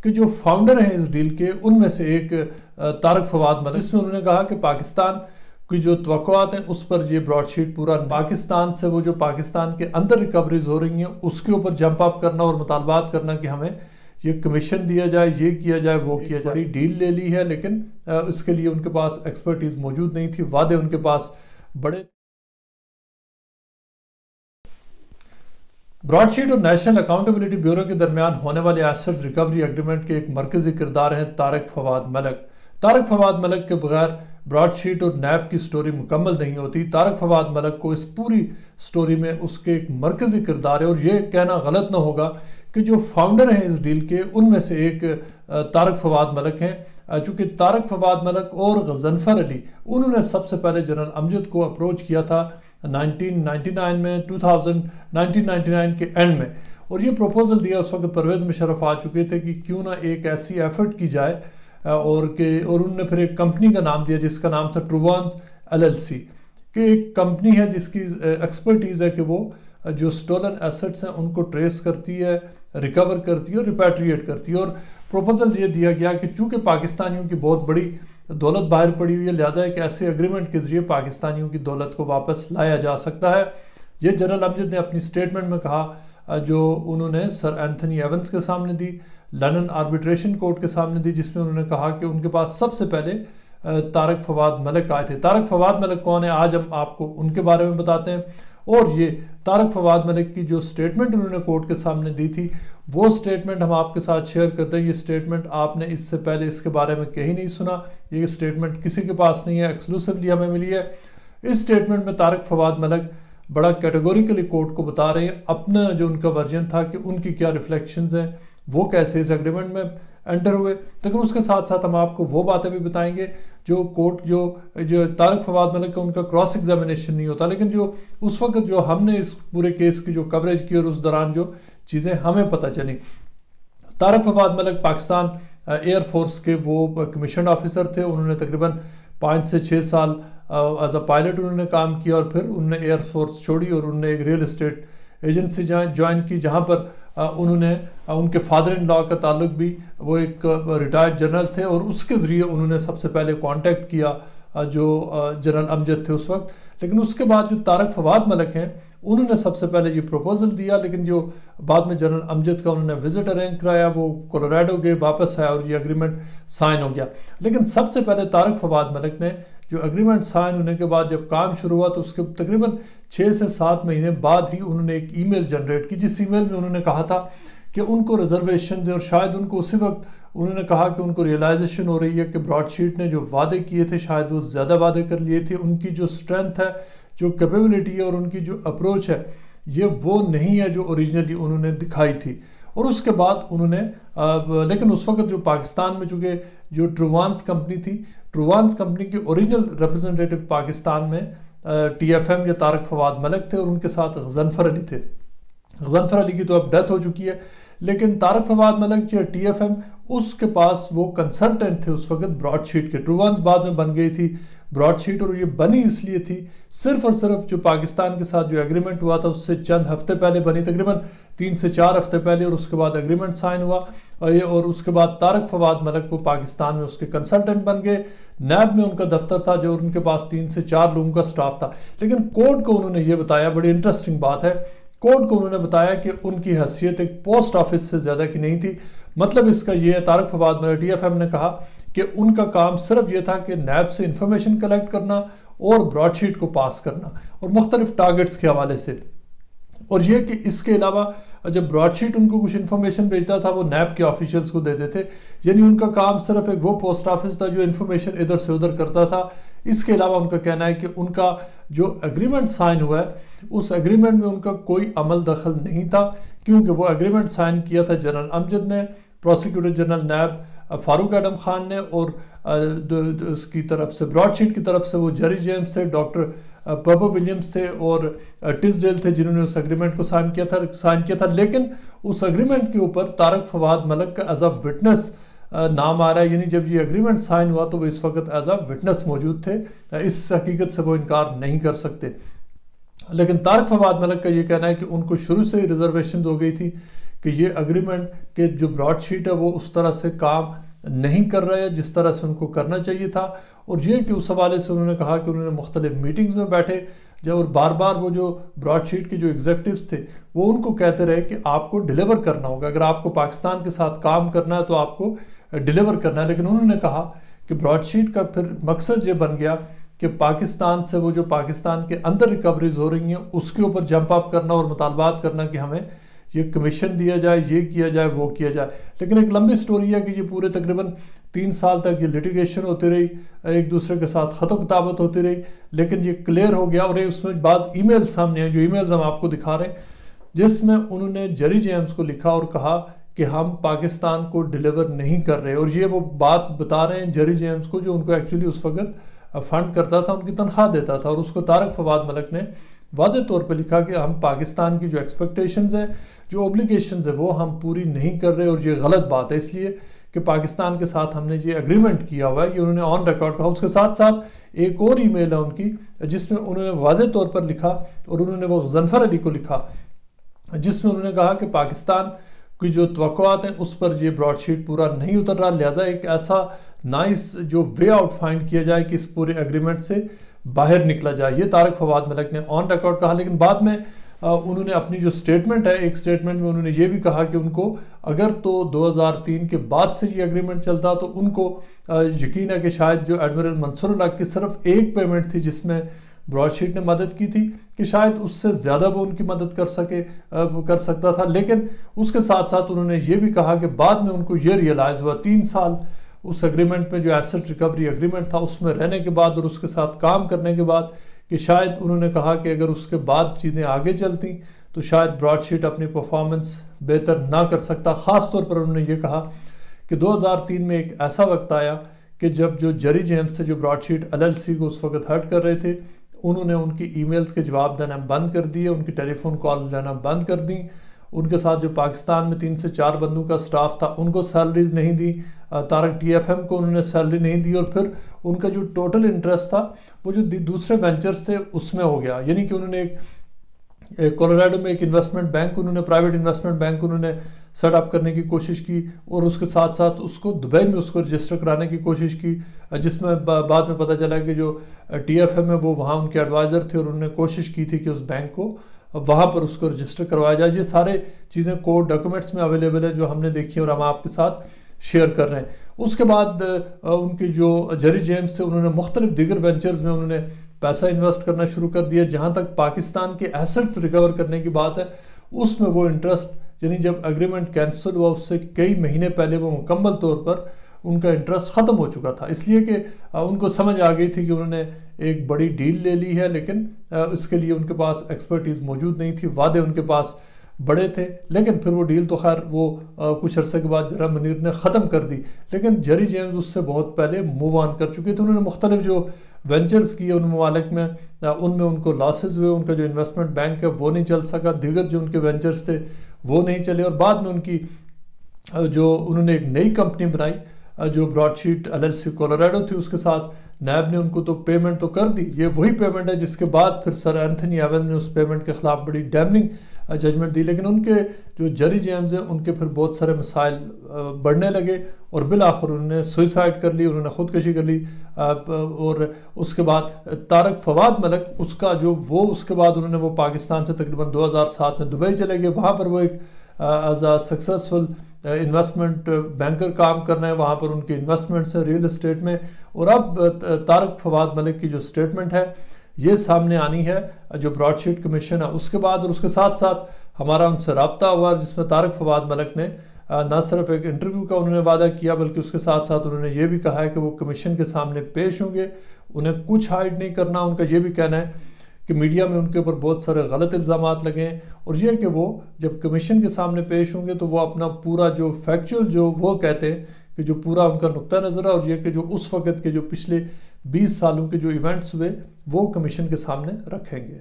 کہ جو فاؤنڈر ہیں اس ڈیل کے ان میں سے ایک طارق فواد ملک، جس میں انہوں نے کہا کہ پاکستان کی جو توقعات ہیں اس پر یہ براڈ شیٹ پورا پاکستان سے وہ جو پاکستان کے اندر ریکوریز ہو رہی ہیں اس کے اوپر جمپ اپ کرنا اور مطالبات کرنا کہ ہمیں یہ کمیشن دیا جائے، یہ کیا جائے، وہ کیا جائے۔ بڑی ڈیل لے لی ہے لیکن اس کے لیے ان کے پاس ایکسپرٹیز موجود نہیں تھی، وعدے ان کے پاس بڑے۔ براڈ شیٹ اور نیشنل اکاؤنٹیبلٹی بیورو کے درمیان ہونے والے ایسٹس ریکوری ایگریمنٹ کے ایک مرکزی کردار ہیں طارق فواد ملک۔ طارق فواد ملک کے بغیر براڈ شیٹ اور نیب کی سٹوری مکمل نہیں ہوتی۔ طارق فواد ملک کو اس پوری سٹوری میں اس کے ایک مرکزی کردار ہے، اور یہ کہنا غلط نہ ہوگا کہ جو فاؤنڈر ہیں اس ڈیل کے ان میں سے ایک طارق فواد ملک ہیں، چونکہ طارق فواد ملک اور غضنفر علی انہوں نے سب سے پہلے جنرل امجد کو اپروچ کیا تھا 1999 میں 1999 کے اینڈ میں، اور یہ پروپوزل دیا اس وقت پرویز مشرف آ چکے تھے کہ کیوں نہ ایک ایسی ایفرٹ کی جائے، اور انہوں نے پھر ایک کمپنی کا نام دیا جس کا نام تھا ٹرووانز LLC، کہ ایک کمپنی ہے جس کی ایکسپرٹیز ہے کہ وہ جو سٹولن ایسٹس ہیں ان کو ٹریس کرتی ہے، ریکور کرتی ہے اور ریپیٹریٹ کرتی ہے۔ اور پروپوزل یہ دیا گیا کہ چونکہ پاکستانیوں کی بہت بڑی دولت باہر پڑی ہوئی ہے، لہٰذا ایک ایسے اگریمنٹ کے ذریعے پاکستانیوں کی دولت کو واپس لایا جا سکتا ہے۔ یہ جنرل امجد نے اپنی سٹیٹمنٹ میں کہا جو انہوں نے سر اینتھنی ایونز کے سامنے دی، لندن آربیٹریشن کورٹ کے سامنے دی، جس میں انہوں نے کہا کہ ان کے پاس سب سے پہلے طارق فواد ملک آئے تھے۔ طارق فواد ملک کون ہے آج ہم آپ کو ان کے بارے میں بتاتے ہیں، اور یہ طارق فواد ملک کی جو سٹیٹمنٹ انہوں نے کورٹ کے سامنے دی تھی وہ سٹیٹمنٹ ہم آپ کے ساتھ شیئر کرتے ہیں۔ یہ سٹیٹمنٹ آپ نے اس سے پہلے اس کے بارے میں کہیں نہیں سنا، یہ سٹیٹمنٹ کسی کے پاس نہیں ہے، ایکسکلوسیولی ہمیں ملی ہے۔ اس سٹیٹمنٹ میں طارق فواد ملک بڑا کیٹیگوریکلی کورٹ کو بتا رہے ہیں اپنا جو ان کا ورژن تھا کہ ان کی کیا ریفلیکشنز ہیں، وہ کیسے اس ایگریمنٹ میں انٹر ہوئے، لیکن اس کے ساتھ ساتھ ہم آپ کو وہ باتیں بھی بتائیں گے جو کورٹ جو طارق فواد ملک کا ان کا کراس ایگزامینیشن نہیں ہوتا، لیکن جو اس وقت جو ہم نے اس پورے کیس کی جو کوریج کی اور اس دوران جو چیزیں ہمیں پتہ چلیں۔ طارق فواد ملک پاکستان ایئر فورس کے وہ کمیشنڈ آفیسر تھے، انہوں نے تقریباً 5 سے 6 سال ایز اے پائلٹ انہوں نے کام کیا، اور پھر انہوں نے ایئر فورس چھوڑی اور انہوں نے ایک ریئل اسٹیٹ ایجنسی جوائن کی، جہاں پر انہوں نے ان کے فادر ان لا کا تعلق بھی وہ ایک ریٹائرڈ جنرل تھے، اور اس کے ذریعے انہوں نے سب سے پہلے کانٹیکٹ کیا جو جنرل امجد تھے اس وقت۔ لیکن اس کے بعد جو طارق فواد ملک ہیں انہوں نے سب سے پہلے یہ پروپوزل دیا، لیکن جو بعد میں جنرل امجد کا انہوں نے وزٹ ارینج کرایا، وہ کولوراڈو گئے، واپس آیا اور یہ اگریمنٹ سائن ہو گیا۔ لیکن سب سے پہلے طارق فواد ملک نے جو اگریمنٹ سائن ہونے کے بعد جب کام شروع ہوا تو اس کے تقریباً 6 سے 7 مہینے بعد ہی انہوں نے ایک ای میل جنریٹ کی، جس ای میل میں انہوں نے کہا تھا کہ ان کو ریزرویشنز اور شاید ان کو اسی وقت انہوں نے کہا کہ ان کو ریئلائزیشن ہو رہی ہے کہ براڈ شیٹ نے جو وعدے کیے تھے شاید وہ زیادہ وعدے کر لیے تھے، ان کی جو سٹرینتھ ہے، جو کیپیبلٹی ہے اور ان کی جو اپروچ ہے یہ وہ نہیں ہے جو اوریجنلی انہوں نے دکھائی تھی۔ اور اس کے بعد انہوں نے لیکن اس وقت جو پاکستان میں چونکہ جو ٹرووانز کمپنی تھی، ٹرووانز کمپنی کے اوریجنل ریپرزنٹیٹو پاکستان میں TFM یا طارق فواد ملک تھے، اور ان کے ساتھ غضنفر علی تھے۔ غضنفر علی کی تو اب ڈیتھ ہو چکی ہے، لیکن طارق فواد ملک یا TFM اس کے پاس وہ کنسلٹنٹ تھے اس وقت براڈ شیٹ کے۔ ٹرووانز بعد میں بن گئی تھی براڈ شیٹ، اور یہ بنی اس لیے تھی صرف اور صرف جو پاکستان کے ساتھ جو ایگریمنٹ ہوا تھا اس سے چند ہفتے پہلے بنی، تقریباً 3 سے 4 ہفتے پہلے، اور اس کے بعد ایگریمنٹ سائن ہوا، اور اس کے بعد طارق فواد ملک کو پاکستان میں اس کے کنسلٹنٹ بن گئے۔ نیب میں ان کا دفتر تھا جو ان کے پاس 3 سے 4 لوگوں کا سٹاف تھا، لیکن کورٹ کو انہوں نے یہ بتایا، بڑی انٹرسٹنگ بات ہے، کورٹ کو انہوں نے بتایا کہ ان کی حیثیت ایک پوسٹ آفس سے زیادہ کی نہیں تھی۔ مطلب اس کا یہ ہے، طارق فواد ملک TFM نے کہا کہ ان کا کام صرف یہ تھا کہ نیب سے انفارمیشن کلیکٹ کرنا اور براڈ شیٹ کو پاس کرنا، اور مختلف ٹارگٹس کے حوالے سے، اور یہ کہ اس کے علاوہ جب براڈ شیٹ ان کو کچھ انفارمیشن بھیجتا تھا وہ نیب کے آفیشلز کو دیتے تھے، یعنی ان کا کام صرف ایک وہ پوسٹ آفس تھا جو انفارمیشن ادھر سے ادھر کرتا تھا۔ اس کے علاوہ ان کا کہنا ہے کہ ان کا جو اگریمنٹ سائن ہوا ہے اس اگریمنٹ میں ان کا کوئی عمل دخل نہیں تھا، کیونکہ وہ اگریمنٹ سائن کیا تھا جنرل امجد نے، پروسیکیوٹر جنرل نیب فاروق اعظم خان نے، اور اس کی طرف سے براڈ شیٹ کی طرف سے وہ جیری جیمز تھے، ڈاکٹر پربو ولیمز تھے اور ٹس ڈیل تھے جنہوں نے اس اگریمنٹ کو سائن کیا تھا۔ لیکن اس اگریمنٹ کے اوپر طارق فواد ملک کا ایز اے وٹنس نام آ رہا ہے، یعنی جب یہ اگریمنٹ سائن ہوا تو وہ اس وقت ایز اے وٹنس موجود تھے، اس حقیقت سے وہ انکار نہیں کر سکتے۔ لیکن طارق فواد ملک کا یہ کہنا ہے کہ ان کو شروع سے ہی ریزرویشنز ہو گئی تھی کہ یہ اگریمنٹ کہ جو براڈ شیٹ ہے وہ اس طرح سے کام نہیں کر رہا ہے جس طرح سے ان کو کرنا چاہیے تھا، اور یہ کہ اس حوالے سے انہوں نے کہا کہ انہوں نے مختلف میٹنگز میں بیٹھے جب اور بار بار وہ جو براڈ شیٹ کے جو ایگزیکٹوز تھے وہ ان کو کہتے رہے کہ آپ کو ڈیلیور کرنا ہوگا، اگر آپ کو پاکستان کے ساتھ کام کرنا ہے تو آپ کو ڈیلیور کرنا ہے، لیکن انہوں نے کہا کہ براڈ شیٹ کا پھر مقصد یہ بن گیا کہ پاکستان سے وہ جو پاکستان کے اندر ریکوریز ہو رہی ہیں اس کے اوپر جمپ اپ کرنا اور مطالبات کرنا کہ ہمیں یہ کمیشن دیا جائے، یہ کیا جائے، وہ کیا جائے۔ لیکن ایک لمبی سٹوری ہے کہ یہ پورے تقریباً 3 سال تک یہ لیٹیگیشن ہوتی رہی، ایک دوسرے کے ساتھ خط و کتابت ہوتی رہی، لیکن یہ کلیئر ہو گیا، اور اس میں بعض ای میل سامنے ہیں جو ای میلز ہم آپ کو دکھا رہے ہیں جس میں انہوں نے جیری جیمز کو لکھا اور کہا کہ ہم پاکستان کو ڈیلیور نہیں کر رہے، اور یہ وہ بات بتا رہے ہیں جیری جیمز کو جو ان کو ایکچولی اس وقت فنڈ کرتا تھا، ان کی تنخواہ دیتا تھا، اور اس کو طارق فواد ملک نے واضح طور پہ لکھا کہ ہم پاکستان کی جو ایکسپیکٹیشنز ہیں، جو اوبلیگیشنز ہیں، وہ ہم پوری نہیں کر رہے، اور یہ غلط بات ہے، اس لیے کہ پاکستان کے ساتھ ہم نے یہ اگریمنٹ کیا ہوا ہے، یہ انہوں نے آن ریکارڈ کہا۔ اس کے ساتھ ساتھ ایک اور ای میل ہے ان کی جس میں انہوں نے واضح طور پر لکھا، اور انہوں نے وہ غضنفر علی کو لکھا، جس میں انہوں نے کہا کہ پاکستان کی جو توقعات ہیں اس پر یہ براڈ شیٹ پورا نہیں اتر رہا، لہٰذا ایک ایسا نائس جو وے آؤٹ فائنڈ کیا جائے کہ اس پورے اگریمنٹ سے باہر نکلا جائے، یہ طارق فواد ملک نے آن ریکارڈ کہا۔ لیکن بعد میں انہوں نے اپنی جو سٹیٹمنٹ ہے، ایک سٹیٹمنٹ میں انہوں نے یہ بھی کہا کہ ان کو اگر تو 2003 کے بعد سے یہ اگریمنٹ چلتا تو ان کو یقین ہے کہ شاید جو ایڈمرل منصور اللہ کی صرف ایک پیمنٹ تھی جس میں براڈ شیٹ نے مدد کی تھی، کہ شاید اس سے زیادہ وہ ان کی مدد کر سکتا تھا، لیکن اس کے ساتھ ساتھ انہوں نے یہ بھی کہا کہ بعد میں ان کو یہ ریئلائز ہوا 3 سال اس اگریمنٹ میں جو ایسٹ ریکوری اگریمنٹ تھا اس میں رہنے کے بعد اور اس کے ساتھ کام کرنے کے بعد، کہ شاید انہوں نے کہا کہ اگر اس کے بعد چیزیں آگے چلتی تو شاید براڈ شیٹ اپنی پرفارمنس بہتر نہ کر سکتا۔ خاص طور پر انہوں نے یہ کہا کہ 2003 میں ایک ایسا وقت آیا کہ جب جو جیری جیمز سے جو براڈ شیٹ LLC کو اس وقت ہیڈ کر رہے تھے، انہوں نے ان کی ای میلز کے جواب دینا بند کر دیے، ان کی ٹیلی فون کالز لینا بند کر دیں، ان کے ساتھ جو پاکستان میں 3 سے 4 بندوں کا سٹاف تھا ان کو سیلریز نہیں دی، طارق TFM کو انہوں نے سیلری نہیں دی، اور پھر ان کا جو ٹوٹل انٹرسٹ تھا وہ جو دوسرے وینچرز تھے اس میں ہو گیا، یعنی کہ انہوں نے ایک کولوراڈو میں ایک انویسٹمنٹ بینک انہوں نے پرائیویٹ انویسٹمنٹ بینک انہوں نے سیٹ اپ کرنے کی کوشش کی، اور اس کے ساتھ ساتھ اس کو دبئی میں اس کو رجسٹر کرانے کی کوشش کی، جس میں بعد میں پتہ چلا کہ جو TFM ہے وہ وہاں ان کے ایڈوائزر تھے، اور انہوں نے کوشش کی تھی کہ اس بینک کو وہاں پر اس کو رجسٹر کروایا جائے۔ یہ سارے چیزیں کوڈ ڈاکومنٹس میں اویلیبل ہیں جو ہم نے دیکھی اور ہم آپ کے ساتھ شیئر کر رہے ہیں۔ اس کے بعد ان کی جو جیری جیمز تھے انہوں نے مختلف دیگر وینچرز میں انہوں نے پیسہ انویسٹ کرنا شروع کر دیا، جہاں تک پاکستان کے ایسٹس ریکور کرنے کی بات ہے اس میں وہ انٹرسٹ، یعنی جب اگریمنٹ کینسل ہوا اس سے کئی مہینے پہلے وہ مکمل طور پر ان کا انٹرسٹ ختم ہو چکا تھا، اس لیے کہ ان کو سمجھ آ گئی تھی کہ انہوں نے ایک بڑی ڈیل لے لی ہے، لیکن اس کے لیے ان کے پاس ایکسپرٹیز موجود نہیں تھی، وعدے ان کے پاس بڑے تھے، لیکن پھر وہ ڈیل تو خیر وہ کچھ عرصے کے بعد جناب منیر نے ختم کر دی، لیکن جیری جیمز اس سے بہت پہلے موو آن کر چکے تھے۔ انہوں نے مختلف جو وینچرز کیے ان ممالک میں، ان میں ان کو لاسز ہوئے، ان کا جو انویسٹمنٹ بینک ہے وہ نہیں چل سکا، دیگر جو ان کے وینچرز تھے وہ نہیں چلے، اور بعد میں ان کی جو انہوں نے ایک نئی کمپنی بنائی جو براڈ شیٹ LLC کولوراڈو تھی، اس کے ساتھ نیب نے ان کو تو پیمنٹ تو کر دی، یہ وہی پیمنٹ ہے جس کے بعد پھر سر اینتھنی ایول نے اس پیمنٹ کے خلاف بڑی ڈیمننگ ججمنٹ دی، لیکن ان کے جو جیری جیمز ہیں ان کے پھر بہت سارے مسائل بڑھنے لگے، اور بالآخر انہوں نے سوئسائڈ کر لی، انہوں نے خودکشی کر لی، اور اس کے بعد طارق فواد ملک اس کا جو وہ اس کے بعد انہوں نے وہ پاکستان سے تقریباً 2007 میں دبئی چلے گئے، وہاں پر وہ ایک as a successful investment banker کام کرنا ہے، وہاں پر ان کی انویسٹمنٹس ہیں ریل اسٹیٹ میں، اور اب طارق فواد ملک کی جو سٹیٹمنٹ ہے یہ سامنے آنی ہے جو براڈ شیٹ کمیشن ہے اس کے بعد، اور اس کے ساتھ ساتھ ہمارا ان سے رابطہ ہوا جس میں طارق فواد ملک نے نہ صرف ایک انٹرویو کا انہوں نے وعدہ کیا بلکہ اس کے ساتھ ساتھ انہوں نے یہ بھی کہا ہے کہ وہ کمیشن کے سامنے پیش ہوں گے، انہیں کچھ ہائڈ نہیں کرنا۔ ان کا یہ بھی کہنا ہے کہ میڈیا میں ان کے اوپر بہت سارے غلط الزامات لگے ہیں، اور یہ کہ وہ جب کمیشن کے سامنے پیش ہوں گے تو وہ اپنا پورا جو فیکچول جو وہ کہتے ہیں کہ جو پورا ان کا نقطہ نظر ہے، اور یہ کہ جو اس وقت کے جو پچھلے 20 سالوں کے جو ایونٹس ہوئے وہ کمیشن کے سامنے رکھیں گے۔